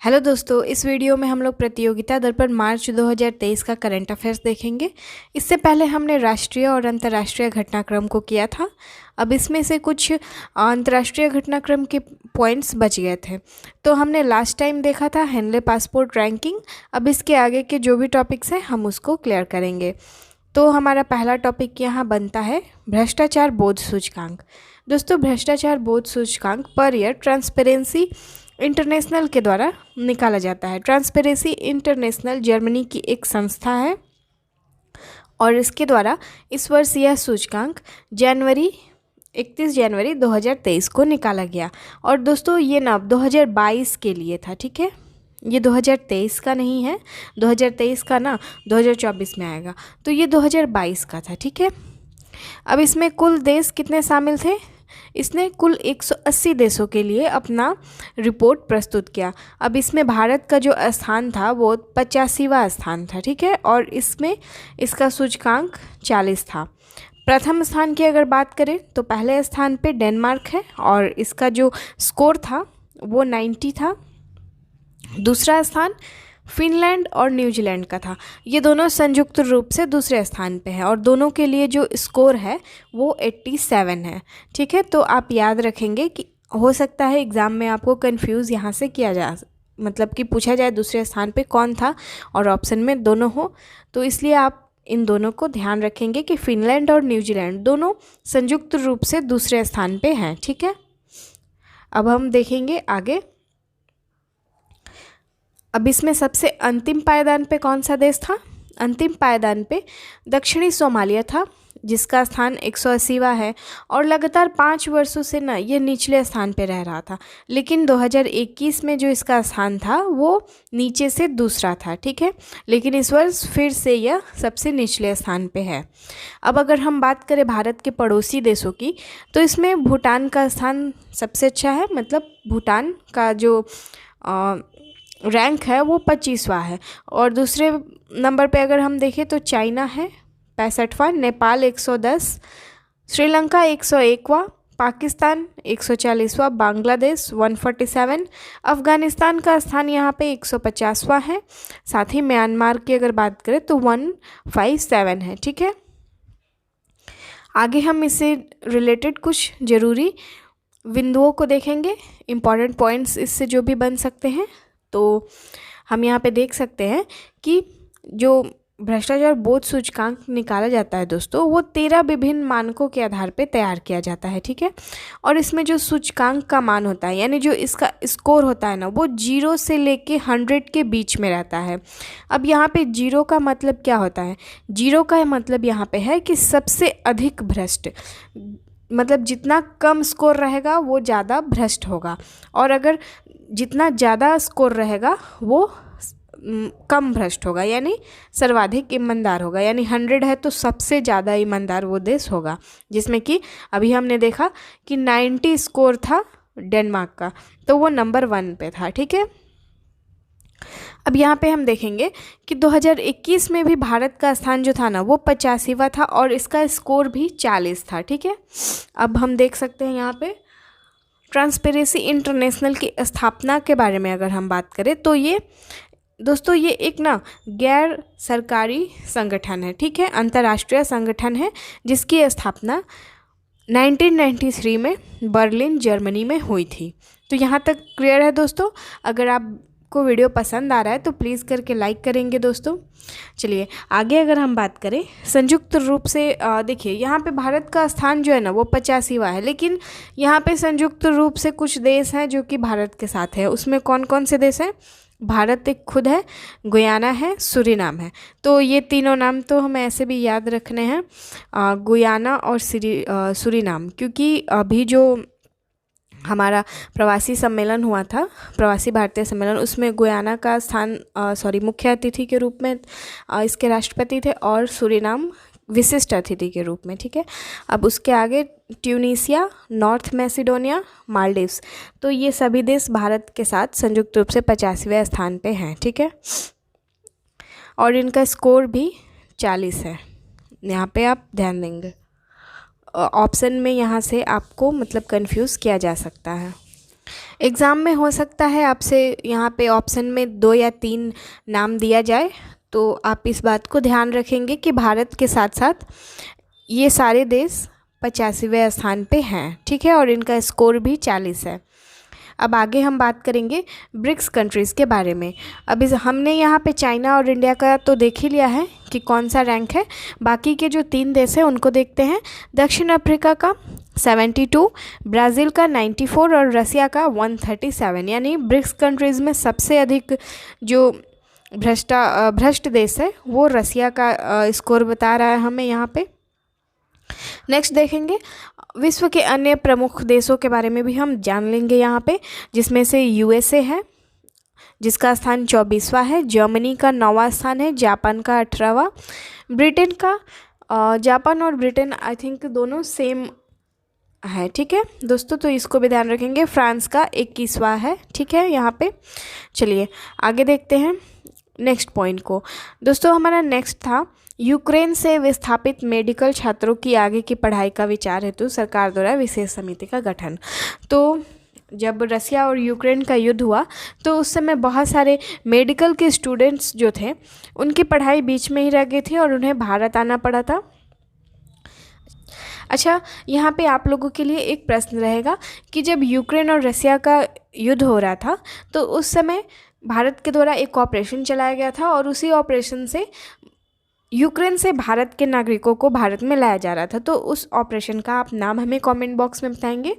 Hello दोस्तों, इस video में हम लोग प्रतियोगिता दर्पण मार्च 2023 का करंट अफेयर्स देखेंगे। इससे पहले हमने राष्ट्रीय और अंतर्राष्ट्रीय घटनाक्रम को किया था। अब इसमें से कुछ अंतर्राष्ट्रीय घटनाक्रम के पॉइंट्स बच गए थे। तो हमने लास्ट टाइम देखा था हेनले पासपोर्ट रैंकिंग। अब इसके आगे के जो भी टॉपिक्स हैं हम उसको क्लियर करेंगे। तो हमारा पहला टॉपिक यहाँ बनता है भ्रष्टाचार बोध सूचकांक। दोस्तों, भ्रष्टाचार बोध सूचकांक पर ईयर ट्रांसपेरेंसी इंटरनेशनल के द्वारा निकाला जाता है। ट्रांसपेरेंसी इंटरनेशनल जर्मनी की एक संस्था है और इसके द्वारा इस वर्ष यह सूचकांक 31 जनवरी 2023 को निकाला गया। और दोस्तों, ये ना 2022 के लिए था, ठीक है। ये 2023 का नहीं है, 2023 का ना 2024 में आएगा, तो ये 2022 का था, ठीक है। अब इसमें कुल देश कितने शामिल थे? इसने कुल 180 देशों के लिए अपना रिपोर्ट प्रस्तुत किया। अब इसमें भारत का जो स्थान था वो 85वां स्थान था, ठीक है। और इसमें इसका सूचकांक 40 था। प्रथम स्थान की अगर बात करें तो पहले स्थान पे डेनमार्क है और इसका जो स्कोर था वो 90 था। दूसरा स्थान फिनलैंड और न्यूजीलैंड का था। ये दोनों संयुक्त रूप से दूसरे स्थान पे हैं और दोनों के लिए जो स्कोर है वो 87 है, ठीक है। तो आप याद रखेंगे कि हो सकता है एग्ज़ाम में आपको कंफ्यूज यहाँ से किया जा, मतलब कि पूछा जाए दूसरे स्थान पे कौन था और ऑप्शन में दोनों हो, तो इसलिए आप इन दोनों को ध्यान रखेंगे कि फिनलैंड और न्यूजीलैंड दोनों संयुक्त रूप से दूसरे स्थान पे हैं, ठीक है। अब हम देखेंगे आगे। अब इसमें सबसे अंतिम पायदान पे कौन सा देश था? अंतिम पायदान पे दक्षिणी सोमालिया था, जिसका स्थान 180वां है और लगातार 5 वर्षों से ना ये निचले स्थान पे रह रहा था। लेकिन 2021 में जो इसका स्थान था वो नीचे से दूसरा था, ठीक है। लेकिन इस वर्ष फिर से यह सबसे निचले स्थान पे है। अब अगर हम बात करें भारत के पड़ोसी देशों की, तो इसमें भूटान का स्थान सबसे अच्छा है। मतलब भूटान का जो रैंक है वो 25वां है। और दूसरे नंबर पे अगर हम देखें तो चाइना है 65वां, नेपाल 110, श्रीलंका 101वां, पाकिस्तान 140वां, बांग्लादेश 147, अफ़गानिस्तान का स्थान यहाँ पे 150वां है। साथ ही म्यांमार की अगर बात करें तो 157 है, ठीक है। आगे हम इससे रिलेटेड कुछ ज़रूरी बिंदुओं को देखेंगे, इम्पॉर्टेंट पॉइंट्स इससे जो भी बन सकते हैं। तो हम यहाँ पे देख सकते हैं कि जो भ्रष्टाचार बोध सूचकांक निकाला जाता है दोस्तों, वो 13 विभिन्न मानकों के आधार पे तैयार किया जाता है, ठीक है। और इसमें जो सूचकांक का मान होता है, यानी जो इसका स्कोर होता है ना, वो 0 से लेके 100 के बीच में रहता है। अब यहाँ पे 0 का मतलब क्या होता है? 0 का मतलब यहाँ पे है कि सबसे अधिक भ्रष्ट, मतलब जितना कम स्कोर रहेगा वो ज़्यादा भ्रष्ट होगा, और अगर जितना ज़्यादा स्कोर रहेगा वो कम भ्रष्ट होगा, यानी सर्वाधिक ईमानदार होगा। यानी 100 है तो सबसे ज़्यादा ईमानदार वो देश होगा, जिसमें कि अभी हमने देखा कि 90 स्कोर था डेनमार्क का, तो वो नंबर 1 पे था, ठीक है। अब यहाँ पे हम देखेंगे कि 2021 में भी भारत का स्थान जो था ना वो 85वां था और इसका स्कोर भी 40 था, ठीक है। अब हम देख सकते हैं यहाँ पे ट्रांसपेरेंसी इंटरनेशनल की स्थापना के बारे में अगर हम बात करें तो ये दोस्तों ये एक ना गैर सरकारी संगठन है, ठीक है, अंतर्राष्ट्रीय संगठन है, जिसकी स्थापना 1993 में बर्लिन जर्मनी में हुई थी। तो यहाँ तक क्लियर है दोस्तों। अगर आपको वीडियो पसंद आ रहा है तो प्लीज़ करके लाइक करेंगे दोस्तों। चलिए आगे अगर हम बात करें संयुक्त रूप से, देखिए यहाँ पे भारत का स्थान जो है ना वो 85वां है, लेकिन यहाँ पे संयुक्त रूप से कुछ देश हैं जो कि भारत के साथ है। उसमें कौन कौन से देश हैं? भारत एक खुद है, गुयाना है, सूरीनाम है। तो ये तीनों नाम तो हमें ऐसे भी याद रखने हैं, गुयाना और सूरीनाम, क्योंकि अभी जो हमारा प्रवासी सम्मेलन हुआ था, प्रवासी भारतीय सम्मेलन, उसमें गुयाना का स्थान मुख्य अतिथि के रूप में इसके राष्ट्रपति थे और सूरीनाम विशिष्ट अतिथि के रूप में, ठीक है। अब उसके आगे ट्यूनीसिया, नॉर्थ मैसिडोनिया, मालदीव्स, तो ये सभी देश भारत के साथ संयुक्त रूप से 85वें स्थान पे हैं, ठीक है। और इनका स्कोर भी 40 है, यहाँ पे आप ध्यान देंगे। ऑप्शन में यहाँ से आपको मतलब कंफ्यूज किया जा सकता है। एग्ज़ाम में हो सकता है आपसे यहाँ पे ऑप्शन में 2 या 3 नाम दिया जाए, तो आप इस बात को ध्यान रखेंगे कि भारत के साथ साथ ये सारे देश 85वें स्थान पे हैं, ठीक है, और इनका स्कोर भी 40 है। अब आगे हम बात करेंगे ब्रिक्स कंट्रीज़ के बारे में। अब इस हमने यहाँ पे चाइना और इंडिया का तो देख ही लिया है कि कौन सा रैंक है। बाकी के जो 3 देश हैं उनको देखते हैं। दक्षिण अफ्रीका का 72, ब्राज़ील का 94 और रसिया का 137। यानी ब्रिक्स कंट्रीज़ में सबसे अधिक जो भ्रष्ट देश है वो रसिया का स्कोर बता रहा है हमें यहाँ पे। नेक्स्ट देखेंगे विश्व के अन्य प्रमुख देशों के बारे में भी हम जान लेंगे यहाँ पे, जिसमें से यूएसए है जिसका स्थान 24वां है, जर्मनी का 9वां स्थान है, जापान का 18वां, ब्रिटेन का जापान और ब्रिटेन आई थिंक दोनों सेम है, ठीक है दोस्तों, तो इसको भी ध्यान रखेंगे। फ्रांस का 21वां है, ठीक है यहाँ पे। चलिए आगे देखते हैं नेक्स्ट पॉइंट को। दोस्तों हमारा नेक्स्ट था यूक्रेन से विस्थापित मेडिकल छात्रों की आगे की पढ़ाई का विचार हेतु सरकार द्वारा विशेष समिति का गठन। तो जब रसिया और यूक्रेन का युद्ध हुआ तो उस समय बहुत सारे मेडिकल के स्टूडेंट्स जो थे उनकी पढ़ाई बीच में ही रह गई थी और उन्हें भारत आना पड़ा था। अच्छा, यहाँ पे आप लोगों के लिए एक प्रश्न रहेगा कि जब यूक्रेन और रसिया का युद्ध हो रहा था तो उस समय भारत के द्वारा एक ऑपरेशन चलाया गया था और उसी ऑपरेशन से यूक्रेन से भारत के नागरिकों को भारत में लाया जा रहा था। तो उस ऑपरेशन का आप नाम हमें कमेंट बॉक्स में बताएंगे।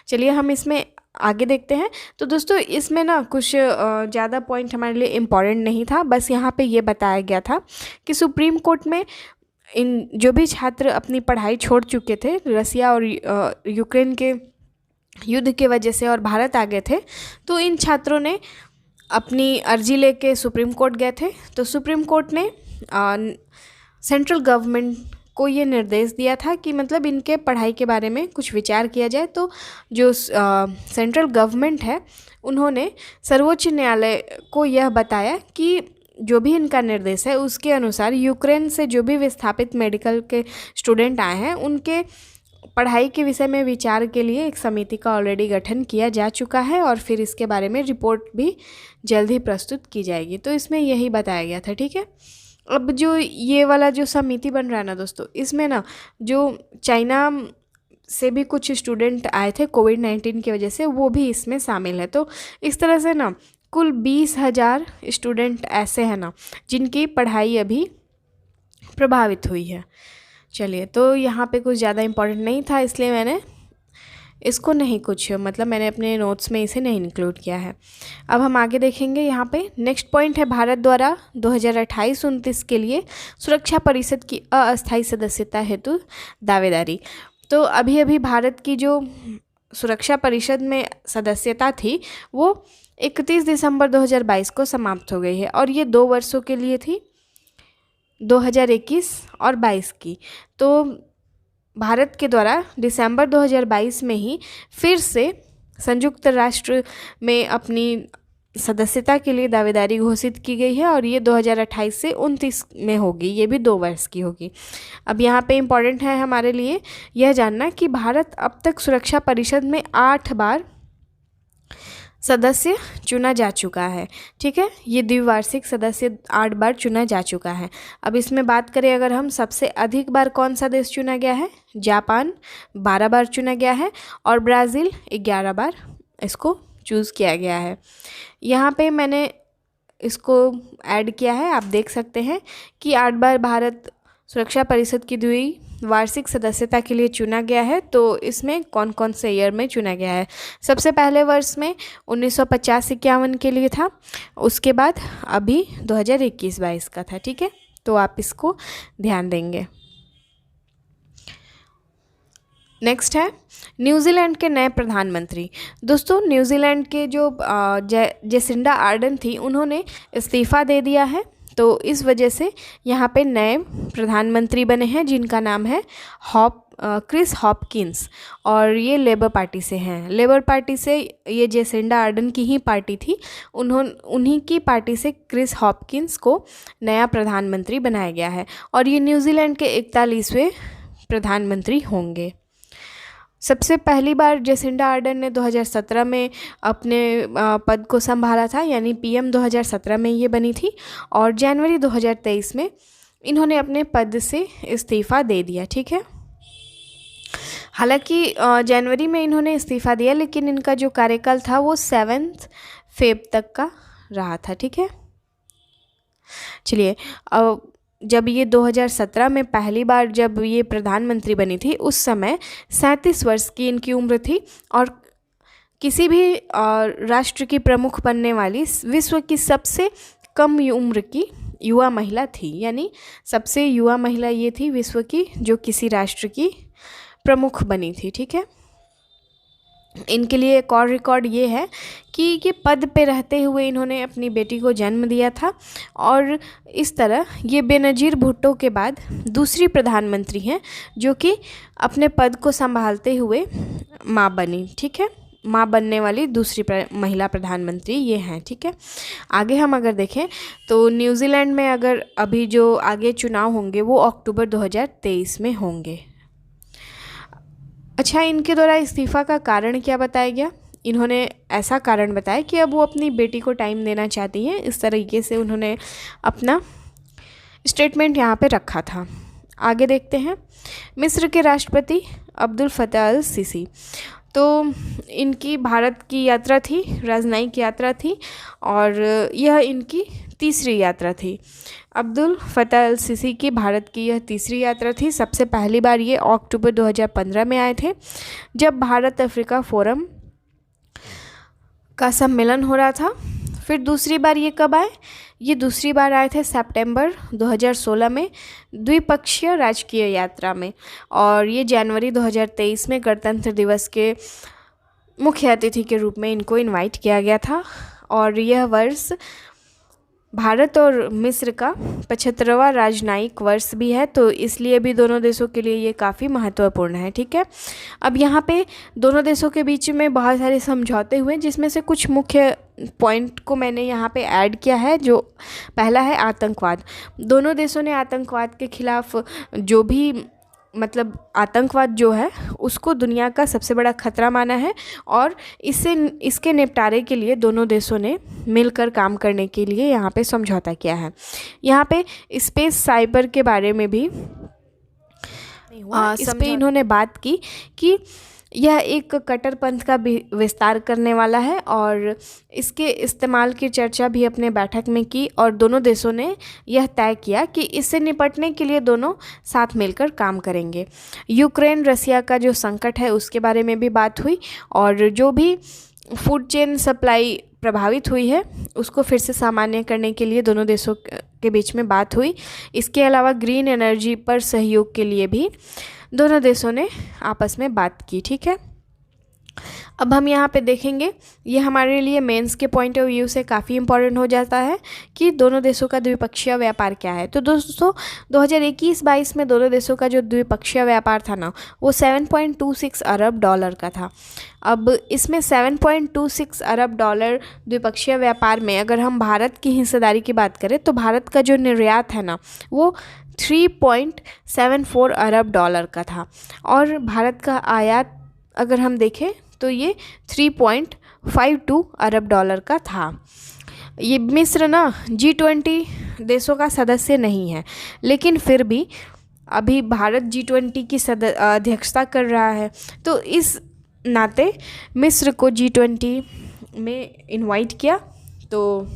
चलिए हम इसमें आगे देखते हैं। तो दोस्तों इसमें ना कुछ ज़्यादा पॉइंट हमारे लिए इम्पॉर्टेंट नहीं था, बस यहाँ पे ये बताया गया था कि सुप्रीम कोर्ट में इन जो भी छात्र अपनी पढ़ाई छोड़ चुके थे रसिया और यूक्रेन के युद्ध के वजह से और भारत आ गए थे, तो इन छात्रों ने अपनी अर्जी लेके सुप्रीम कोर्ट गए थे। तो सुप्रीम कोर्ट ने सेंट्रल गवर्नमेंट को ये निर्देश दिया था कि मतलब इनके पढ़ाई के बारे में कुछ विचार किया जाए। तो जो सेंट्रल गवर्नमेंट है उन्होंने सर्वोच्च न्यायालय को यह बताया कि जो भी इनका निर्देश है उसके अनुसार यूक्रेन से जो भी विस्थापित मेडिकल के स्टूडेंट आए हैं उनके पढ़ाई के विषय में विचार के लिए एक समिति का ऑलरेडी गठन किया जा चुका है और फिर इसके बारे में रिपोर्ट भी जल्द ही प्रस्तुत की जाएगी। तो इसमें यही बताया गया था, ठीक है। अब जो ये वाला जो समिति बन रहा है ना दोस्तों, इसमें ना जो चाइना से भी कुछ स्टूडेंट आए थे कोविड-19 की वजह से, वो भी इसमें शामिल है। तो इस तरह से ना कुल 20,000 स्टूडेंट ऐसे हैं ना जिनकी पढ़ाई अभी प्रभावित हुई है। चलिए, तो यहाँ पे कुछ ज़्यादा इम्पोर्टेंट नहीं था इसलिए मैंने इसको नहीं कुछ मैंने अपने नोट्स में इसे नहीं इंक्लूड किया है। अब हम आगे देखेंगे। यहाँ पे नेक्स्ट पॉइंट है भारत द्वारा 2028-29 के लिए सुरक्षा परिषद की अस्थायी सदस्यता हेतु दावेदारी। तो अभी अभी भारत की जो सुरक्षा परिषद में सदस्यता थी वो 31 दिसंबर 2022 को समाप्त हो गई है और ये 2 वर्षों के लिए थी, 2021 और 22 की। तो भारत के द्वारा दिसंबर 2022 में ही फिर से संयुक्त राष्ट्र में अपनी सदस्यता के लिए दावेदारी घोषित की गई है और ये 2028 से 29 में होगी, ये भी 2 वर्ष की होगी। अब यहाँ पे इम्पॉर्टेंट है हमारे लिए यह जानना कि भारत अब तक सुरक्षा परिषद में 8 बार सदस्य चुना जा चुका है, ठीक है। ये द्विवार्षिक सदस्य 8 बार चुना जा चुका है। अब इसमें बात करें अगर हम, सबसे अधिक बार कौन सा देश चुना गया है? जापान 12 बार चुना गया है और ब्राज़ील 11 बार इसको चूज़ किया गया है। यहाँ पे मैंने इसको ऐड किया है, आप देख सकते हैं कि 8 बार भारत सुरक्षा परिषद की द्विवार्षिक सदस्यता के लिए चुना गया है। तो इसमें कौन कौन से ईयर में चुना गया है? सबसे पहले वर्ष में 1950-51 के लिए था, उसके बाद अभी 2021-22 का था, ठीक है। तो आप इसको ध्यान देंगे। नेक्स्ट है न्यूजीलैंड के नए प्रधानमंत्री। दोस्तों न्यूजीलैंड के जो जेसिंडा आर्डन थी उन्होंने इस्तीफ़ा दे दिया है, तो इस वजह से यहाँ पे नए प्रधानमंत्री बने हैं जिनका नाम है क्रिस हॉपकिंस और ये लेबर पार्टी से हैं। लेबर पार्टी से ये जेसिंडा आर्डन की ही पार्टी थी, उन्हीं की पार्टी से क्रिस हॉपकिंस को नया प्रधानमंत्री बनाया गया है और ये न्यूजीलैंड के 41वें प्रधानमंत्री होंगे। सबसे पहली बार जेसिंडा आर्डर्न ने 2017 में अपने पद को संभाला था, यानी पीएम 2017 में ये बनी थी, और जनवरी 2023 में इन्होंने अपने पद से इस्तीफ़ा दे दिया। ठीक है, हालांकि जनवरी में इन्होंने इस्तीफ़ा दिया, लेकिन इनका जो कार्यकाल था वो 7 फेब तक का रहा था। ठीक है, चलिए, जब ये 2017 में पहली बार जब ये प्रधानमंत्री बनी थी, उस समय 37 वर्ष की इनकी उम्र थी, और किसी भी राष्ट्र की प्रमुख बनने वाली विश्व की सबसे कम उम्र की युवा महिला थी, यानी सबसे युवा महिला ये थी विश्व की जो किसी राष्ट्र की प्रमुख बनी थी। ठीक है, इनके लिए एक और रिकॉर्ड ये है कि ये पद पे रहते हुए इन्होंने अपनी बेटी को जन्म दिया था, और इस तरह ये बेनज़ीर भुट्टो के बाद दूसरी प्रधानमंत्री हैं जो कि अपने पद को संभालते हुए माँ बनी। ठीक है, माँ बनने वाली दूसरी महिला प्रधानमंत्री ये हैं। ठीक है, आगे हम अगर देखें तो न्यूजीलैंड में अगर अभी जो आगे चुनाव होंगे वो अक्टूबर 2023 में होंगे। अच्छा, इनके द्वारा इस्तीफ़ा का कारण क्या बताया गया? इन्होंने ऐसा कारण बताया कि अब वो अपनी बेटी को टाइम देना चाहती हैं, इस तरीके से उन्होंने अपना स्टेटमेंट यहाँ पे रखा था। आगे देखते हैं, मिस्र के राष्ट्रपति अब्दुल फतह अल सीसी, तो इनकी भारत की यात्रा थी, राजनयिक यात्रा थी, और यह इनकी तीसरी यात्रा थी। अब्दुल फतह अल सीसी की भारत की यह तीसरी यात्रा थी। सबसे पहली बार ये अक्टूबर 2015 में आए थे, जब भारत अफ्रीका फोरम का सम्मेलन हो रहा था। फिर दूसरी बार ये कब आए? ये दूसरी बार आए थे सितंबर 2016 में द्विपक्षीय राजकीय यात्रा में, और ये जनवरी 2023 में गणतंत्र दिवस के मुख्य अतिथि के रूप में इनको इनवाइट किया गया था। और यह वर्ष भारत और मिस्र का 75वां राजनयिक वर्ष भी है, तो इसलिए भी दोनों देशों के लिए ये काफ़ी महत्वपूर्ण है। ठीक है, अब यहाँ पे दोनों देशों के बीच में बहुत सारे समझौते हुए, जिसमें से कुछ मुख्य पॉइंट को मैंने यहाँ पे ऐड किया है। जो पहला है आतंकवाद। दोनों देशों ने आतंकवाद के खिलाफ जो भी मतलब आतंकवाद जो है उसको दुनिया का सबसे बड़ा खतरा माना है, और इसके निपटारे के लिए दोनों देशों ने मिलकर काम करने के लिए यहाँ पे समझौता किया है। यहाँ पे स्पेस साइबर के बारे में भी इस पे इन्होंने बात की कि यह एक कट्टरपंथ का विस्तार करने वाला है, और इसके इस्तेमाल की चर्चा भी अपने बैठक में की, और दोनों देशों ने यह तय किया कि इससे निपटने के लिए दोनों साथ मिलकर काम करेंगे। यूक्रेन रसिया का जो संकट है उसके बारे में भी बात हुई, और जो भी फूड चेन सप्लाई प्रभावित हुई है उसको फिर से सामान्य करने के लिए दोनों देशों के बीच में बात हुई। इसके अलावा ग्रीन एनर्जी पर सहयोग के लिए भी दोनों देशों ने आपस में बात की। ठीक है, अब हम यहाँ पे देखेंगे, ये हमारे लिए मेंस के पॉइंट ऑफ व्यू से काफ़ी इम्पॉर्टेंट हो जाता है कि दोनों देशों का द्विपक्षीय व्यापार क्या है। तो दोस्तों 2021-22 में दोनों देशों का जो द्विपक्षीय व्यापार था ना, वो 7.26 अरब डॉलर का था। अब इसमें 7.26 अरब डॉलर द्विपक्षीय व्यापार में अगर हम भारत की हिस्सेदारी की बात करें, तो भारत का जो निर्यात है ना वो 3.74 अरब डॉलर का था, और भारत का आयात अगर हम देखें तो ये 3.52 अरब डॉलर का था। ये मिस्र ना G20 देशों का सदस्य नहीं है, लेकिन फिर भी अभी भारत G20 की अध्यक्षता कर रहा है, तो इस नाते मिस्र को G20 में इनवाइट किया, तो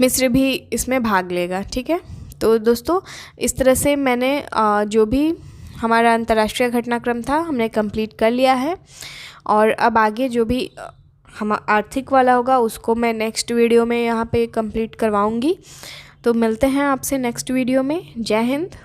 मिस्र भी इसमें भाग लेगा। ठीक है, तो दोस्तों इस तरह से मैंने जो भी हमारा अंतर्राष्ट्रीय घटनाक्रम था हमने कंप्लीट कर लिया है, और अब आगे जो भी हम आर्थिक वाला होगा उसको मैं नेक्स्ट वीडियो में यहाँ पे कंप्लीट करवाऊँगी। तो मिलते हैं आपसे नेक्स्ट वीडियो में। जय हिंद।